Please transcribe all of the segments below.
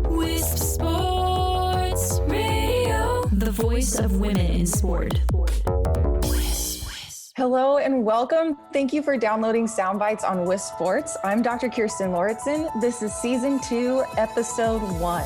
Wisp Sports Radio, the voice of women in sport. Hello and welcome. Thank you for downloading Soundbites on Wisp Sports. I'm Dr. Kirstin Lauritzen. This is Season 2, Episode 1.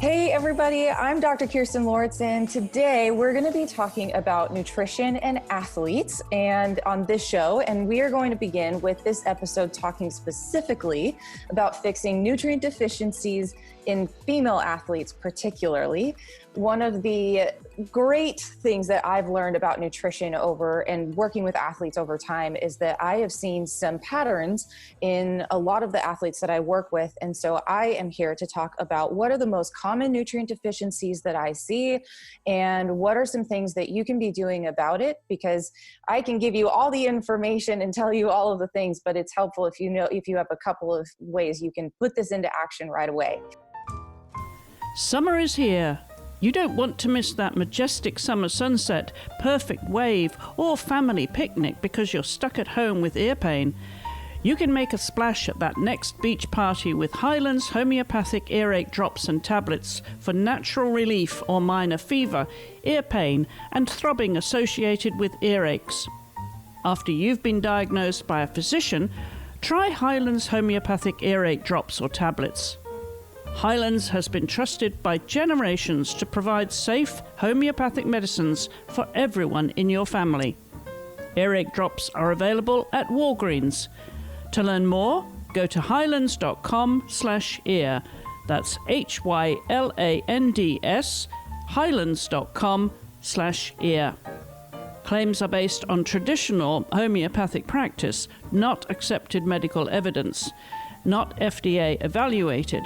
Hey everybody, I'm Dr. Kirstin Lauritzen. Today we're going to be talking about nutrition and athletes and on this show, and we are going to begin with this episode talking specifically about fixing nutrient deficiencies in female athletes particularly. One of the great things that I've learned about nutrition and working with athletes over time is that I have seen some patterns in a lot of the athletes that I work with. And so I am here to talk about what are the most common nutrient deficiencies that I see and what are some things that you can be doing about it, because I can give you all the information and tell you all of the things, but it's helpful if you have a couple of ways you can put this into action right away. Summer is here. You don't want to miss that majestic summer sunset, perfect wave, or family picnic because you're stuck at home with ear pain. You can make a splash at that next beach party with Highlands homeopathic earache drops and tablets for natural relief or minor fever, ear pain, and throbbing associated with earaches. After you've been diagnosed by a physician, try Highlands homeopathic earache drops or tablets. Highlands has been trusted by generations to provide safe homeopathic medicines for everyone in your family. Earache drops are available at Walgreens. To learn more, go to highlands.com/ear. That's HYLANDS, highlands.com/ear. Claims are based on traditional homeopathic practice, not accepted medical evidence, not FDA evaluated.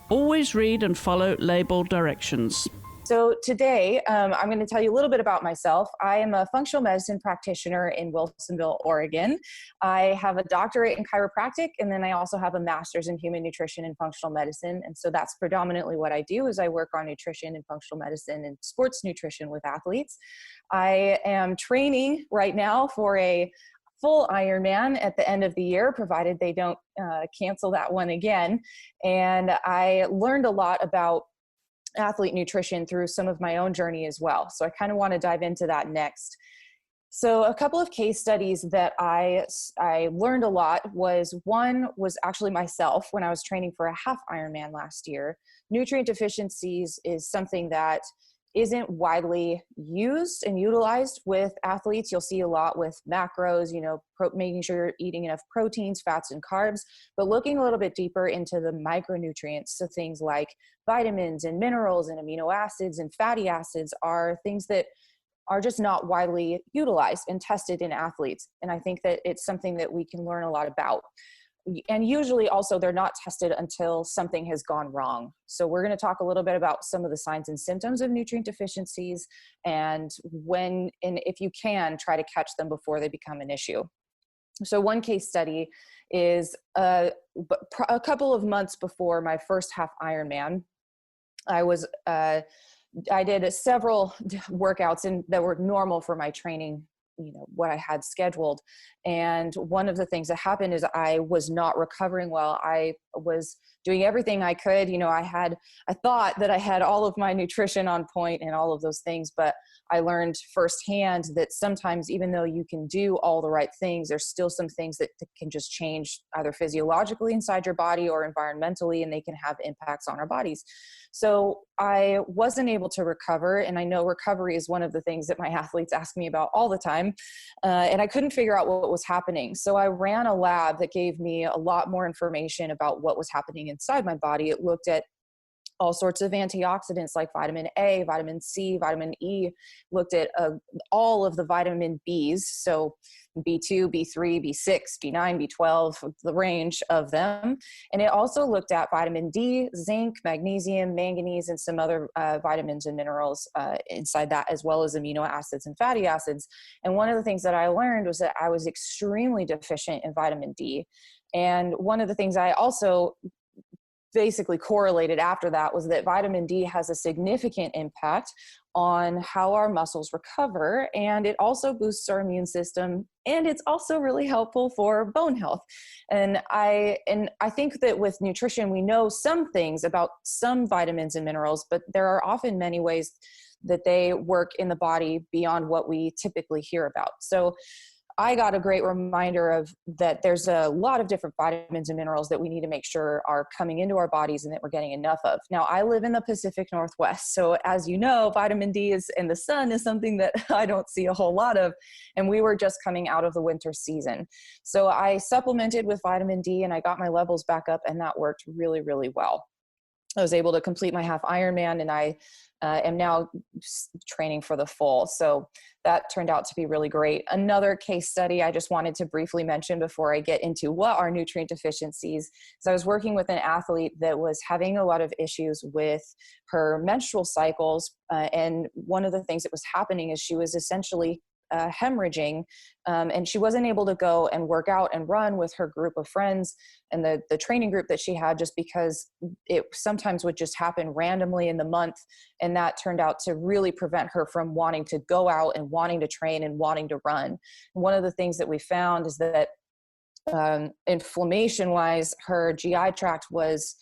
Always read and follow label directions. So today, I'm going to tell you a little bit about myself. I am a functional medicine practitioner in Wilsonville, Oregon. I have a doctorate in chiropractic, and then I also have a master's in human nutrition and functional medicine. And so that's predominantly what I do is I work on nutrition and functional medicine and sports nutrition with athletes. I am training right now for a full Ironman at the end of the year, provided they don't cancel that one again. And I learned a lot about athlete nutrition through some of my own journey as well. So I kind of want to dive into that next. So a couple of case studies that I learned a lot one was actually myself when I was training for a half Ironman last year. Nutrient deficiencies is something that isn't widely used and utilized with athletes. You'll see a lot with macros, making sure you're eating enough proteins, fats, and carbs, but looking a little bit deeper into the micronutrients. So things like vitamins and minerals and amino acids and fatty acids are things that are just not widely utilized and tested in athletes. And I think that it's something that we can learn a lot about. And usually also they're not tested until something has gone wrong. So we're going to talk a little bit about some of the signs and symptoms of nutrient deficiencies and if you can, try to catch them before they become an issue. So one case study is a couple of months before my first half Ironman, I did several workouts that were normal for my training, what I had scheduled. And one of the things that happened is I was not recovering well. I was doing everything I could. I thought that I had all of my nutrition on point and all of those things, but I learned firsthand that sometimes even though you can do all the right things, there's still some things that can just change either physiologically inside your body or environmentally, and they can have impacts on our bodies. So I wasn't able to recover, and I know recovery is one of the things that my athletes ask me about all the time, and I couldn't figure out what was happening. So I ran a lab that gave me a lot more information about what was happening inside my body. It looked at all sorts of antioxidants like vitamin A, vitamin C, vitamin E, looked at all of the vitamin Bs, so B2, B3, B6, B9, B12, the range of them. And it also looked at vitamin D, zinc, magnesium, manganese, and some other vitamins and minerals inside that, as well as amino acids and fatty acids. And one of the things that I learned was that I was extremely deficient in vitamin D. And one of the things I also basically correlated after that was that vitamin D has a significant impact on how our muscles recover, and it also boosts our immune system, and it's also really helpful for bone health. And I think that with nutrition, we know some things about some vitamins and minerals, but there are often many ways that they work in the body beyond what we typically hear about. So I got a great reminder of that there's a lot of different vitamins and minerals that we need to make sure are coming into our bodies and that we're getting enough of. Now, I live in the Pacific Northwest, so as you know, vitamin D and the sun is something that I don't see a whole lot of, and we were just coming out of the winter season. So I supplemented with vitamin D and I got my levels back up, and that worked really, really well. I was able to complete my half Ironman, and I am now training for the full. So that turned out to be really great. Another case study I just wanted to briefly mention before I get into what are nutrient deficiencies is I was working with an athlete that was having a lot of issues with her menstrual cycles. And one of the things that was happening is she was essentially hemorrhaging, and she wasn't able to go and work out and run with her group of friends and the training group that she had, just because it sometimes would just happen randomly in the month, and that turned out to really prevent her from wanting to go out and wanting to train and wanting to run. And one of the things that we found is that inflammation wise, her GI tract was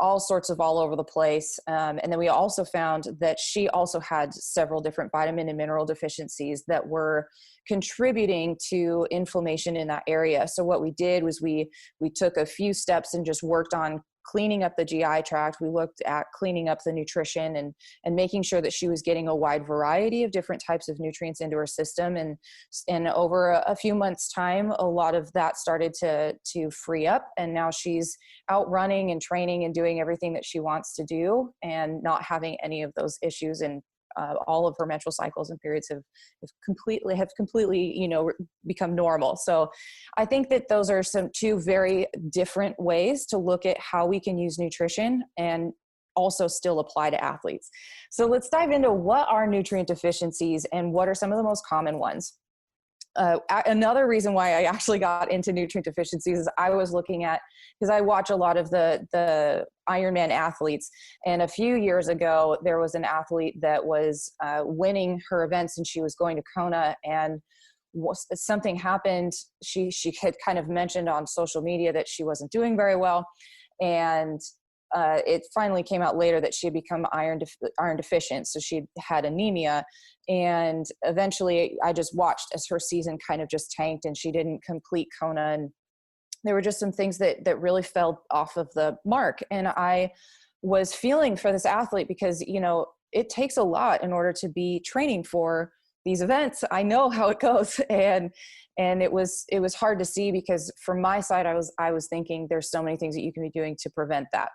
all sorts of all over the place. And then we also found that she also had several different vitamin and mineral deficiencies that were contributing to inflammation in that area. So what we did was we took a few steps and just worked on cleaning up the GI tract. We looked at cleaning up the nutrition and making sure that she was getting a wide variety of different types of nutrients into her system. And over a few months' time, a lot of that started to free up. And now she's out running and training and doing everything that she wants to do and not having any of those issues. And all of her menstrual cycles and periods have completely, become normal. So I think that those are two very different ways to look at how we can use nutrition and also still apply to athletes. So let's dive into what are nutrient deficiencies and what are some of the most common ones. Another reason why I actually got into nutrient deficiencies is I was looking at, because I watch a lot of the Ironman athletes, and a few years ago there was an athlete that was winning her events, and she was going to Kona, and something happened. She had kind of mentioned on social media that she wasn't doing very well, and it finally came out later that she had become iron deficient. So she had anemia, and eventually I just watched as her season kind of just tanked and she didn't complete Kona. And there were just some things that really fell off of the mark. And I was feeling for this athlete because, it takes a lot in order to be training for these events. I know how it goes. And it was hard to see, because from my side, I was thinking there's so many things that you can be doing to prevent that.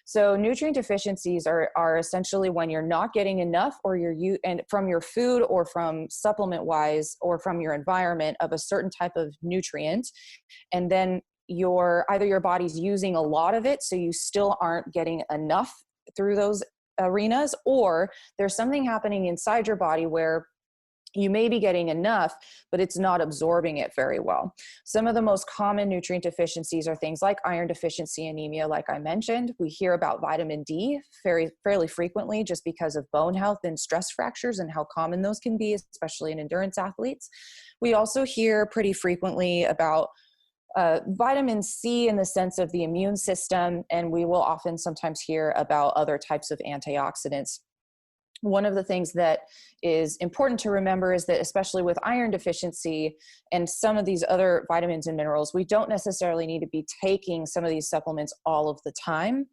So nutrient deficiencies are essentially when you're not getting enough, or and from your food or from supplement wise or from your environment of a certain type of nutrient. And then either your body's using a lot of it, so you still aren't getting enough through those arenas, or there's something happening inside your body where you may be getting enough, but it's not absorbing it very well. Some of the most common nutrient deficiencies are things like iron deficiency anemia, like I mentioned. We hear about vitamin D fairly frequently just because of bone health and stress fractures and how common those can be, especially in endurance athletes. We also hear pretty frequently about vitamin C in the sense of the immune system, and we will often sometimes hear about other types of antioxidants. One of the things that is important to remember is that, especially with iron deficiency and some of these other vitamins and minerals, we don't necessarily need to be taking some of these supplements all of the time.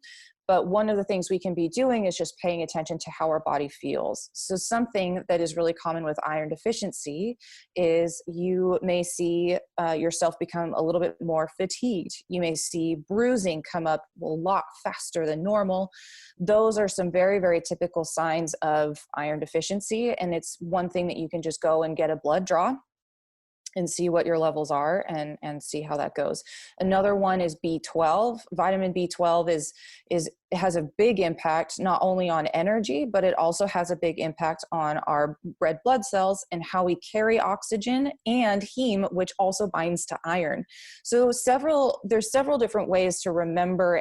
But one of the things we can be doing is just paying attention to how our body feels. So something that is really common with iron deficiency is you may see yourself become a little bit more fatigued. You may see bruising come up a lot faster than normal. Those are some very, very typical signs of iron deficiency. And it's one thing that you can just go and get a blood draw and see what your levels are and see how that goes. Another one is B12. Vitamin B12 has a big impact not only on energy, but it also has a big impact on our red blood cells and how we carry oxygen, and heme, which also binds to iron. So there's several different ways to remember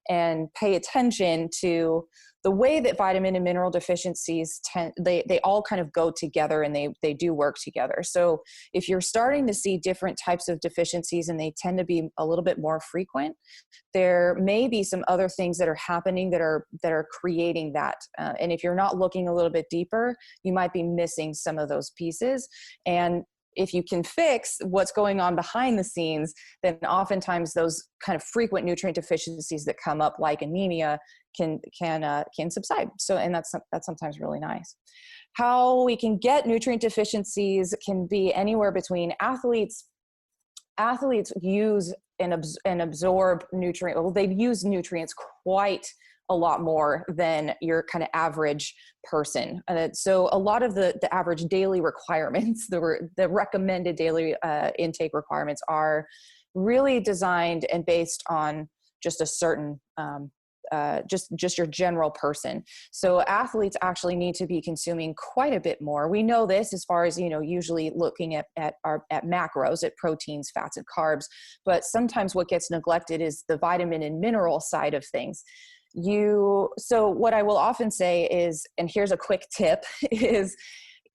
and pay attention to the way that vitamin and mineral deficiencies they all kind of go together, and they do work together. So if you're starting to see different types of deficiencies and they tend to be a little bit more frequent, there may be some other things that are happening that are creating that. And if you're not looking a little bit deeper, you might be missing some of those pieces. And if you can fix what's going on behind the scenes, then oftentimes those kind of frequent nutrient deficiencies that come up, like anemia, can subside. So, and that's sometimes really nice. How we can get nutrient deficiencies can be anywhere between athletes use and absorb nutrient. Well, they use nutrients quite a lot more than your kind of average person. So a lot of the average daily requirements, the recommended daily intake requirements, are really designed and based on just a certain, just your general person. So athletes actually need to be consuming quite a bit more. We know this as far as, usually looking at macros, at proteins, fats, and carbs, but sometimes what gets neglected is the vitamin and mineral side of things. So what I will often say is, and here's a quick tip, is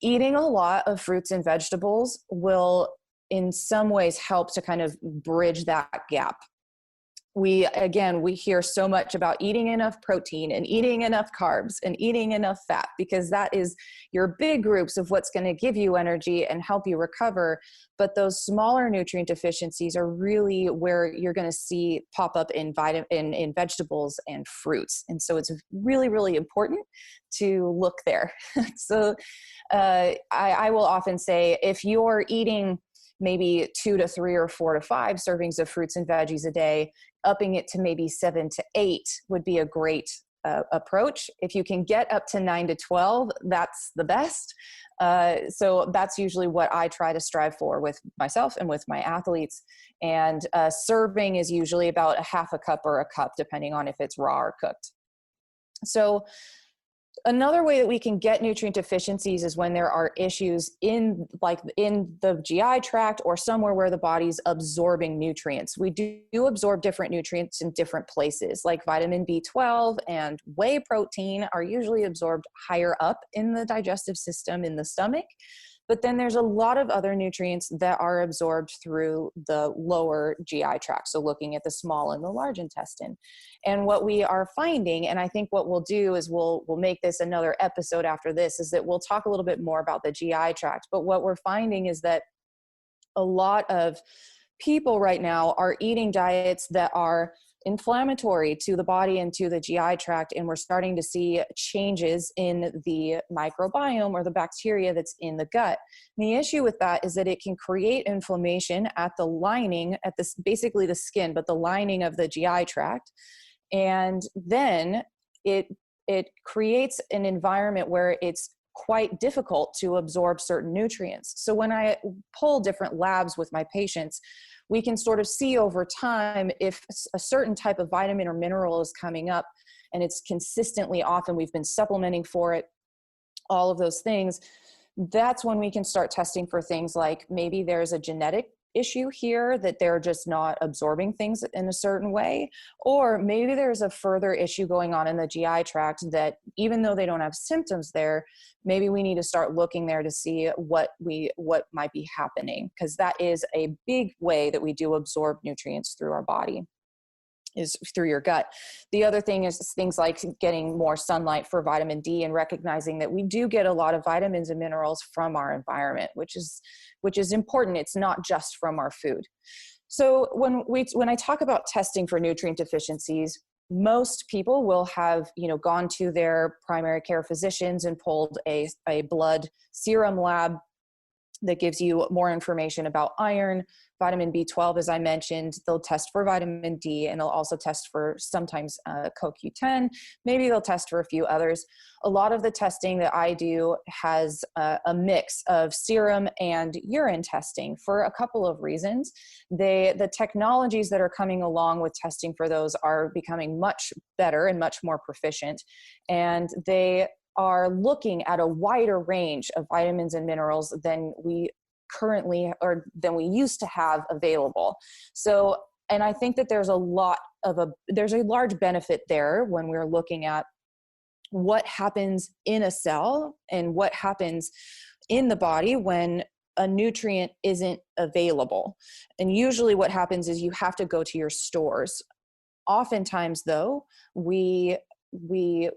eating a lot of fruits and vegetables will in some ways help to kind of bridge that gap. We hear so much about eating enough protein and eating enough carbs and eating enough fat, because that is your big groups of what's going to give you energy and help you recover. But those smaller nutrient deficiencies are really where you're going to see pop up in vegetables and fruits. And so it's really, really important to look there. So I will often say, if you're eating maybe 2 to 3 or 4 to 5 servings of fruits and veggies a day, upping it to maybe 7 to 8 would be a great approach. If you can get up to 9 to 12, that's the best. So that's usually what I try to strive for with myself and with my athletes. And serving is usually about a half a cup or a cup, depending on if it's raw or cooked. So another way that we can get nutrient deficiencies is when there are issues in the GI tract or somewhere where the body's absorbing nutrients. We do absorb different nutrients in different places, like vitamin B12 and whey protein are usually absorbed higher up in the digestive system in the stomach. But then there's a lot of other nutrients that are absorbed through the lower GI tract. So looking at the small and the large intestine. And what we are finding, and I think what we'll do is we'll make this another episode after this, is that we'll talk a little bit more about the GI tract. But what we're finding is that a lot of people right now are eating diets that are inflammatory to the body and to the GI tract, and we're starting to see changes in the microbiome or the bacteria that's in the gut. And the issue with that is that it can create inflammation at the lining, at this basically the skin, but the lining of the GI tract, and then it creates an environment where it's quite difficult to absorb certain nutrients. So when I pull different labs with my patients, we can sort of see over time if a certain type of vitamin or mineral is coming up and it's consistently off and we've been supplementing for it, all of those things. That's when we can start testing for things like maybe there's a genetic issue here that they're just not absorbing things in a certain way, or maybe there's a further issue going on in the GI tract that even though they don't have symptoms there, maybe we need to start looking there to see what might be happening, because that is a big way that we do absorb nutrients through our body, is through your gut. The other thing is things like getting more sunlight for vitamin D and recognizing that we do get a lot of vitamins and minerals from our environment, which is important. It's not just from our food. So when I talk about testing for nutrient deficiencies, most people will have, gone to their primary care physicians and pulled a blood serum lab that gives you more information about iron, vitamin B12, as I mentioned. They'll test for vitamin D, and they'll also test for sometimes CoQ10. Maybe they'll test for a few others. A lot of the testing that I do has a mix of serum and urine testing for a couple of reasons. The technologies that are coming along with testing for those are becoming much better and much more proficient, and they are looking at a wider range of vitamins and minerals than we currently, or than we used to have available. So And I think that there's a large benefit there when we're looking at what happens in a cell and what happens in the body when a nutrient isn't available. And usually what happens is you have to go to your stores. Oftentimes though, we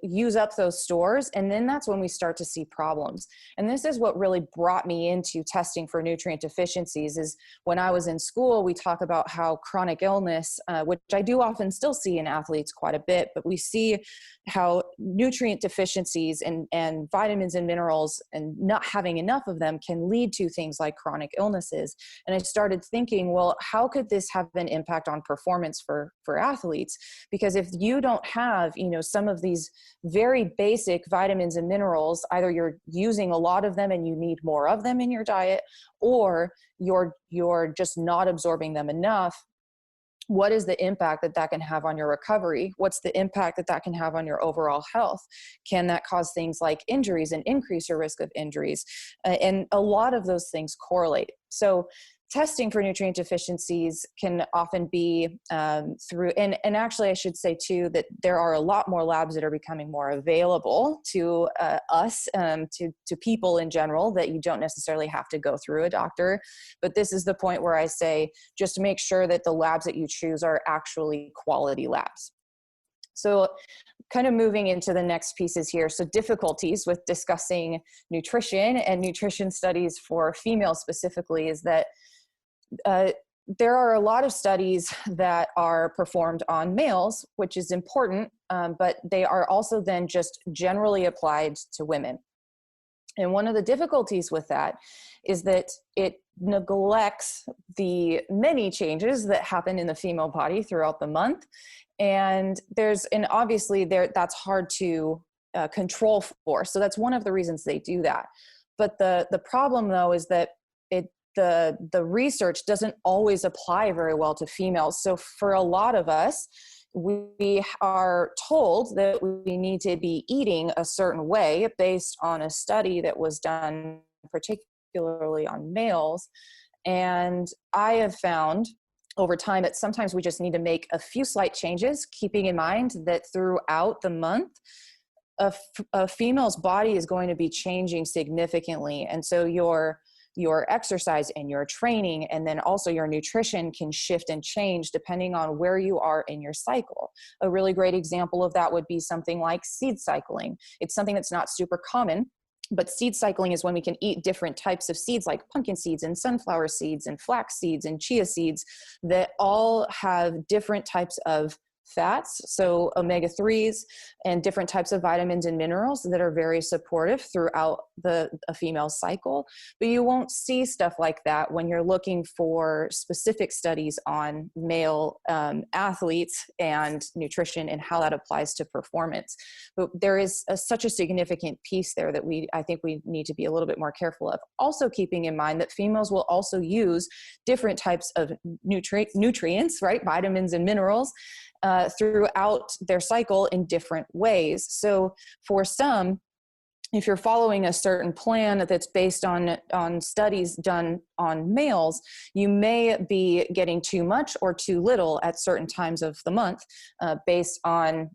use up those stores, and then that's when we start to see problems. And this is what really brought me into testing for nutrient deficiencies. Is when I was in school, we talk about how chronic illness, which I do often still see in athletes quite a bit, but we see how nutrient deficiencies and vitamins and minerals and not having enough of them can lead to things like chronic illnesses. And I started thinking, well, how could this have an impact on performance for athletes? Because if you don't have, some of these very basic vitamins and minerals, either you're using a lot of them and you need more of them in your diet, or you're just not absorbing them enough. What is the impact that can have on your recovery? What's the impact that can have on your overall health? Can that cause things like injuries and increase your risk of injuries? And a lot of those things correlate. So testing for nutrient deficiencies can often be through, and actually I should say too, that there are a lot more labs that are becoming more available to us, to people in general, that you don't necessarily have to go through a doctor. But this is the point where I say, just make sure that the labs that you choose are actually quality labs. So kind of moving into the next pieces here. So difficulties with discussing nutrition and nutrition studies for females specifically is that there are a lot of studies that are performed on males, which is important, but they are also then just generally applied to women. And one of the difficulties with that is that it neglects the many changes that happen in the female body throughout the month. And obviously that's hard to control for. So that's one of the reasons they do that. But the problem though is that the research doesn't always apply very well to females. So for a lot of us, we are told that we need to be eating a certain way based on a study that was done particularly on males. And I have found over time that sometimes we just need to make a few slight changes, keeping in mind that throughout the month, a female's body is going to be changing significantly. And so your exercise and your training, and then also your nutrition can shift and change depending on where you are in your cycle. A really great example of that would be something like seed cycling. It's something that's not super common, but seed cycling is when we can eat different types of seeds like pumpkin seeds and sunflower seeds and flax seeds and chia seeds that all have different types of fats, so omega-3s, and different types of vitamins and minerals that are very supportive throughout a female cycle. But you won't see stuff like that when you're looking for specific studies on male athletes and nutrition and how that applies to performance. But there is such a significant piece there that I think we need to be a little bit more careful of. Also keeping in mind that females will also use different types of nutrients, right? Vitamins and minerals, throughout their cycle in different ways. So for some, if you're following a certain plan that's based on studies done on males, you may be getting too much or too little at certain times of the month based on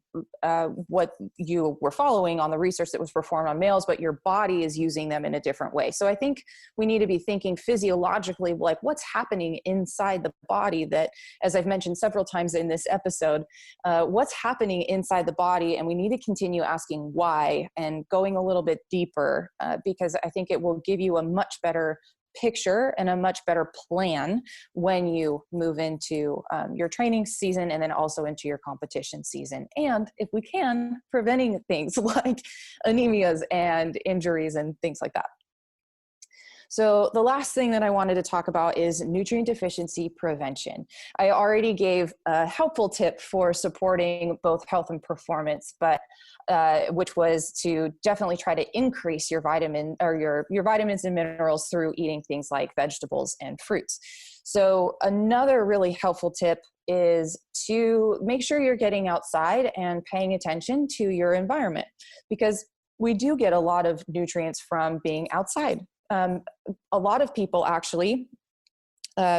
what you were following on the research that was performed on males, but your body is using them in a different way. So I think we need to be thinking physiologically, like what's happening inside the body that, as I've mentioned several times in this episode, what's happening inside the body, and we need to continue asking why and going a little bit deeper because I think it will give you a much better picture and a much better plan when you move into your training season and then also into your competition season. And if we can, preventing things like anemias and injuries and things like that. So the last thing that I wanted to talk about is nutrient deficiency prevention. I already gave a helpful tip for supporting both health and performance, but which was to definitely try to increase your your vitamins and minerals through eating things like vegetables and fruits. So another really helpful tip is to make sure you're getting outside and paying attention to your environment, because we do get a lot of nutrients from being outside. A lot of people actually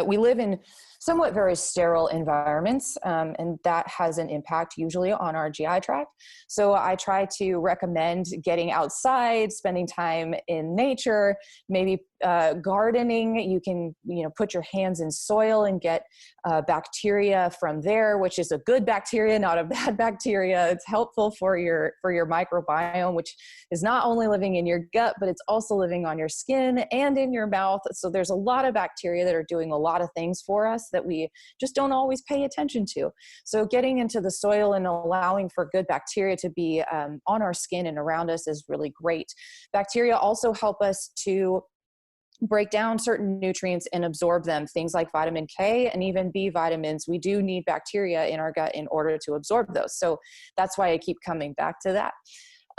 We live in somewhat very sterile environments, and that has an impact usually on our GI tract. So I try to recommend getting outside, spending time in nature, maybe gardening. You can, put your hands in soil and get bacteria from there, which is a good bacteria, not a bad bacteria. It's helpful for your microbiome, which is not only living in your gut, but it's also living on your skin and in your mouth. So there's a lot of bacteria that are doing a lot of things for us that we just don't always pay attention to. So getting into the soil and allowing for good bacteria to be on our skin and around us is really great. Bacteria also help us to break down certain nutrients and absorb them, things like vitamin K and even B vitamins. We do need bacteria in our gut in order to absorb those. So that's why I keep coming back to that.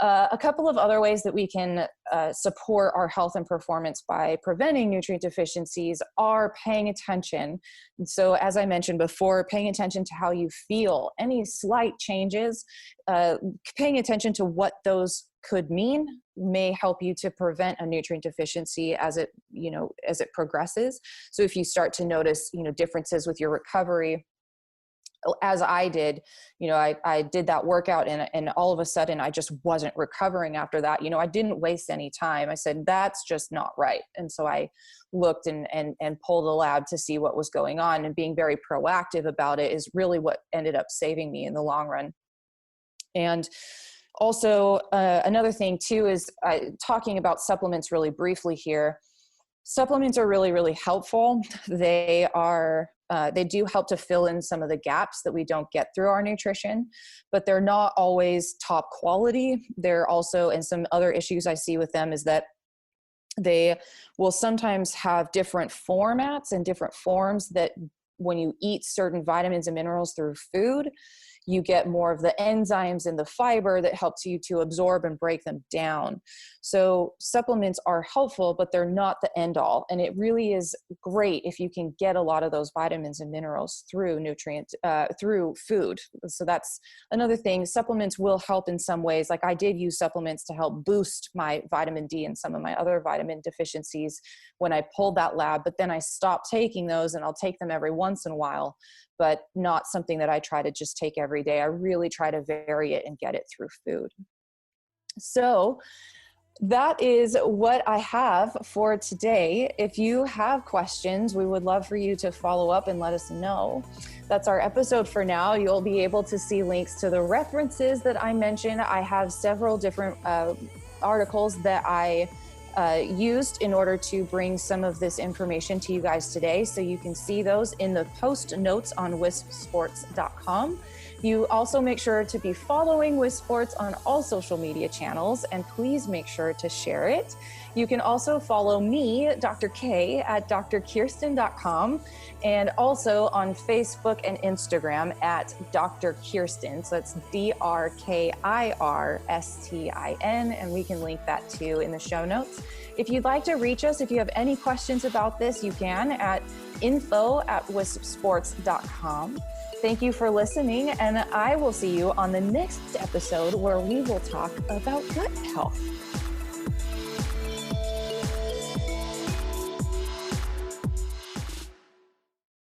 A couple of other ways that we can support our health and performance by preventing nutrient deficiencies are paying attention. So as I mentioned before, paying attention to how you feel, any slight changes, paying attention to what those could mean may help you to prevent a nutrient deficiency as it progresses. So if you start to notice, differences with your recovery, as I did, I did that workout and all of a sudden I just wasn't recovering after that. I didn't waste any time. I said, that's just not right. And so I looked and pulled a lab to see what was going on, and being very proactive about it is really what ended up saving me in the long run. And also another thing too is talking about supplements really briefly here. Supplements are really, really helpful. They do help to fill in some of the gaps that we don't get through our nutrition, but they're not always top quality. They're also, and some other issues I see with them is that they will sometimes have different formats and different forms that when you eat certain vitamins and minerals through food, you get more of the enzymes and the fiber that helps you to absorb and break them down. So supplements are helpful, but they're not the end all. And it really is great if you can get a lot of those vitamins and minerals through through food. So that's another thing. Supplements will help in some ways. Like I did use supplements to help boost my vitamin D and some of my other vitamin deficiencies when I pulled that lab, but then I stopped taking those, and I'll take them every once in a while, but not something that I try to just take every day. I really try to vary it and get it through food. So that is what I have for today. If you have questions, we would love for you to follow up and let us know. That's our episode for now. You'll be able to see links to the references that I mentioned. I have several different articles that I used in order to bring some of this information to you guys today. So you can see those in the post notes on wispsports.com. You also make sure to be following Wisp Sports on all social media channels, and please make sure to share it. You can also follow me, Dr. K, at drkirstin.com, and also on Facebook and Instagram at Dr. Kirstin. So that's DrKirstin, and we can link that too in the show notes. If you'd like to reach us, if you have any questions about this, you can at info@wispsports.com. Thank you for listening, and I will see you on the next episode where we will talk about gut health.